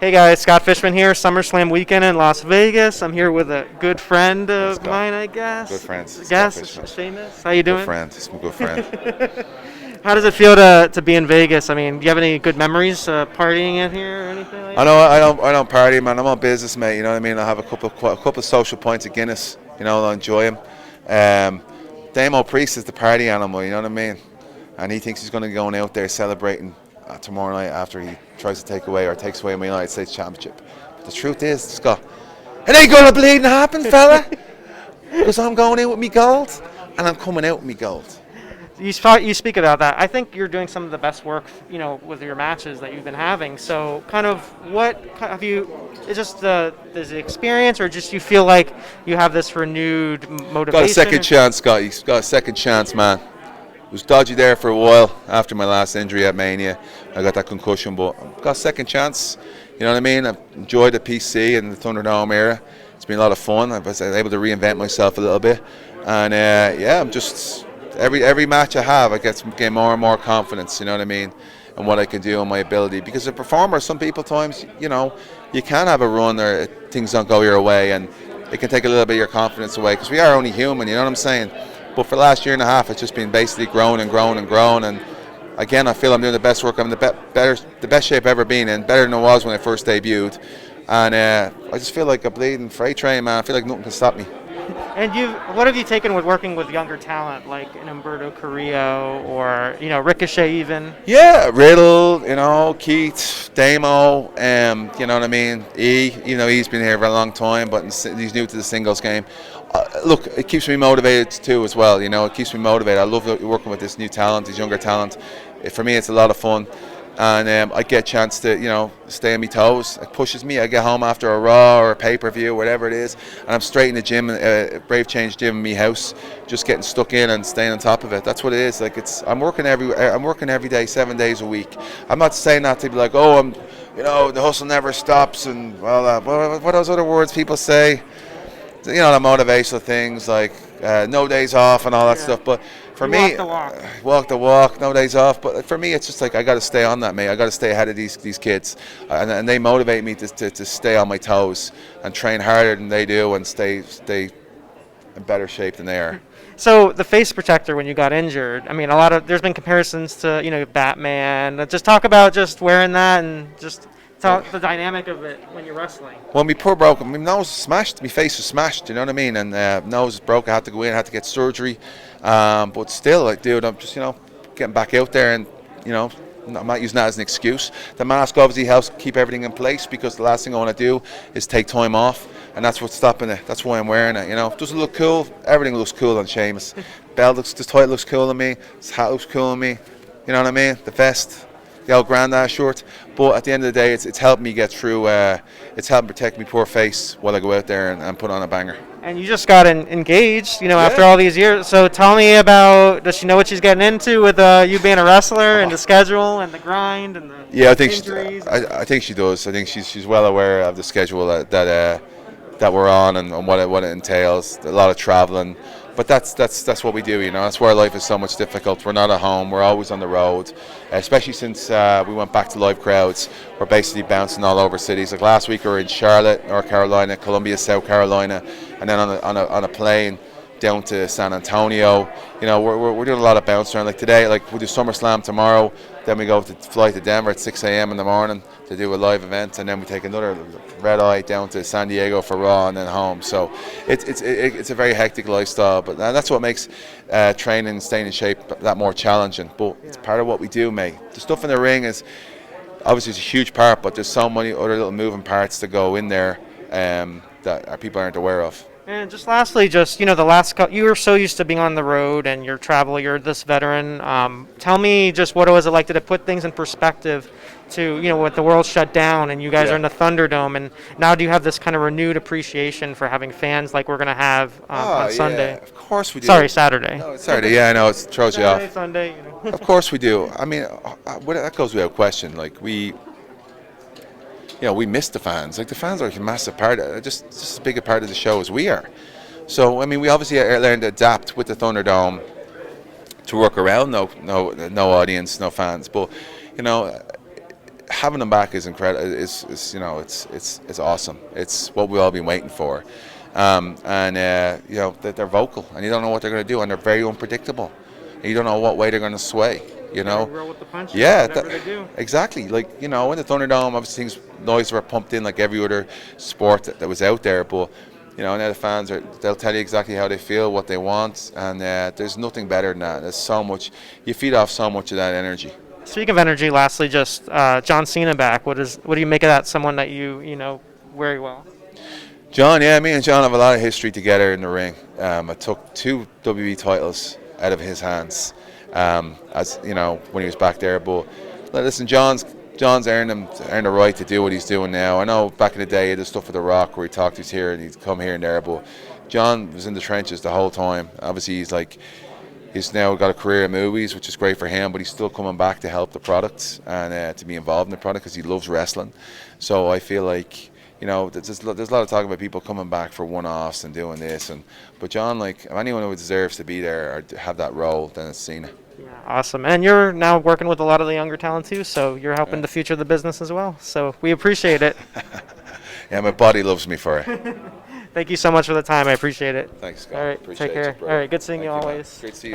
Hey guys, Scott Fishman here, SummerSlam weekend in Las Vegas. I'm here with a good friend of mine, I guess. Good friends. Sheamus. How you Good doing? friend. He's my good friend. How does it feel to be in Vegas? I mean, do you have any good memories partying in here or anything like I that? know I don't party, man. I'm on business, mate. You know what I mean. I have a couple of social points of Guinness. You know, I enjoy him. Daimian Priest is the party animal. You know what I mean. And he thinks he's going to be going out there celebrating tomorrow night after he tries to takes away my United States Championship. But the truth is, Scott, it ain't going to bleeding happen, fella. Because I'm going out with me gold, and I'm coming out with me gold. You speak about that. I think you're doing some of the best work, with your matches that you've been having. So, kind of, what have you? Is just the experience, or just you feel like you have this renewed motivation? Got a second chance, Scott. He's got a second chance, man. It was dodgy there for a while after my last injury at Mania. I got that concussion, but I've got a second chance. You know what I mean? I've enjoyed the PC and the Thunderdome era. It's been a lot of fun. I was able to reinvent myself a little bit, and I'm just every match I have, I get more and more confidence. You know what I mean? And what I can do and my ability. Because as a performer, some people times, you can have a run or things don't go your way, and it can take a little bit of your confidence away. Because we are only human. You know what I'm saying? But for the last year and a half, it's just been basically grown and grown and grown. And again, I feel I'm doing the best work. I'm in the best shape I've ever been in, better than I was when I first debuted. And I just feel like a bleeding freight train, man. I feel like nothing can stop me. And what have you taken with working with younger talent like an Humberto Carrillo or Ricochet even? Yeah, Riddle, Keith, Damo, you know what I mean. He's been here for a long time, but he's new to the singles game. Look, it keeps me motivated too as well. It keeps me motivated. I love working with this new talent, this younger talent. For me, it's a lot of fun. And I get a chance to, stay on my toes. It pushes me. I get home after a Raw or a pay-per-view, whatever it is, and I'm straight in the gym, Brave Change gym in my house, just getting stuck in and staying on top of it. That's what it is. Like I'm working every day, 7 days a week. I'm not saying that to be like, oh, the hustle never stops, and what are those other words people say? The motivational things like no days off and all that stuff. But for me, walk the walk, no days off. But for me, it's just like I got to stay on that, mate. I got to stay ahead of these kids, and they motivate me to stay on my toes and train harder than they do and stay in better shape than they are. So the face protector when you got injured, I mean, there's been comparisons to Batman. Just talk about just wearing that and just talk the dynamic of it when you're wrestling. Well, my poor broke. My nose was smashed. My face was smashed. You know what I mean? And nose was broke. I had to go in. I had to get surgery. But still, dude, I'm just getting back out there, and I'm not using that as an excuse. The mask obviously helps keep everything in place, because the last thing I want to do is take time off, and that's what's stopping it. That's why I'm wearing it. Does it look cool? Everything looks cool on Sheamus. The title looks cool on me. His hat looks cool on me. You know what I mean? The vest, the old Grandad shirt. But at the end of the day, it's helped me get through. It's helped protect my poor face while I go out there and put on a banger. And you just got engaged, after all these years. So tell me about, does she know what she's getting into with you being a wrestler and the schedule and the grind and the injuries? I think she does. I think she's well aware of the schedule that we're on and what it entails. A lot of traveling. But that's what we do, That's why life is so much difficult. We're not at home. We're always on the road, especially since we went back to live crowds. We're basically bouncing all over cities. Like last week, we were in Charlotte, North Carolina, Columbia, South Carolina, and then on a plane down to San Antonio. We're doing a lot of bouncing around. Like today, we'll do SummerSlam tomorrow. Then we fly to Denver at 6 a.m. in the morning to do a live event, and then we take another red eye down to San Diego for Raw, and then home. So it's a very hectic lifestyle, but that's what makes training and staying in shape that more challenging. But it's part of what we do, mate. The stuff in the ring is obviously it's a huge part, but there's so many other little moving parts to go in there that people aren't aware of. And just lastly, you were so used to being on the road and you're this veteran. Tell me just what it was like to put things in perspective to, with the world shut down and you guys are in the Thunderdome, and now do you have this kind of renewed appreciation for having fans like we're going to have on Sunday? Yeah, of course we do. Sorry, Saturday. No, it's Saturday. Yeah, I know, it throws Saturday, you off. Sunday, Of course we do. I mean, that goes without question. We miss the fans. The fans are a massive part, just as big a part of the show as we are. So, I mean, we obviously learned to adapt with the Thunderdome to work around no audience, no fans. But, having them back is incredible. Is you know, it's awesome. It's what we've all been waiting for. And you know, they're vocal, and you don't know what they're going to do, and they're very unpredictable. And you don't know what way they're going to sway. You know, roll with the punches, yeah, whatever they do. exactly. Like, you know, in the Thunderdome, obviously noise were pumped in like every other sport that was out there, but you know, now the fans they'll tell you exactly how they feel, what they want, and there's nothing better than that. There's so much, you feed off so much of that energy. Speaking of energy, lastly, just John Cena back. What do you make of that? Someone that you know very well. John, yeah, me and John have a lot of history together in the ring. I took 2 WWE titles out of his hands, as you know, when he was back there. But listen, John's earned the right to do what he's doing now. I know back in the day he did stuff with The Rock where he talked to us here and he'd come here and there, but John was in the trenches the whole time. Obviously, he's now got a career in movies, which is great for him, but he's still coming back to help the product and to be involved in the product because he loves wrestling. So I feel like, you know, there's a lot of talk about people coming back for one-offs and doing this, but John, like, if anyone who deserves to be there or have that role, then it's Cena. Yeah, awesome. And you're now working with a lot of the younger talent too, so you're helping to future the business as well. So we appreciate it. Yeah, my body loves me for it. Thank you so much for the time. I appreciate it. Thanks, Scott. All right, Appreciate take care. you, bro. All right, good seeing Thank you man. always. Great to see you.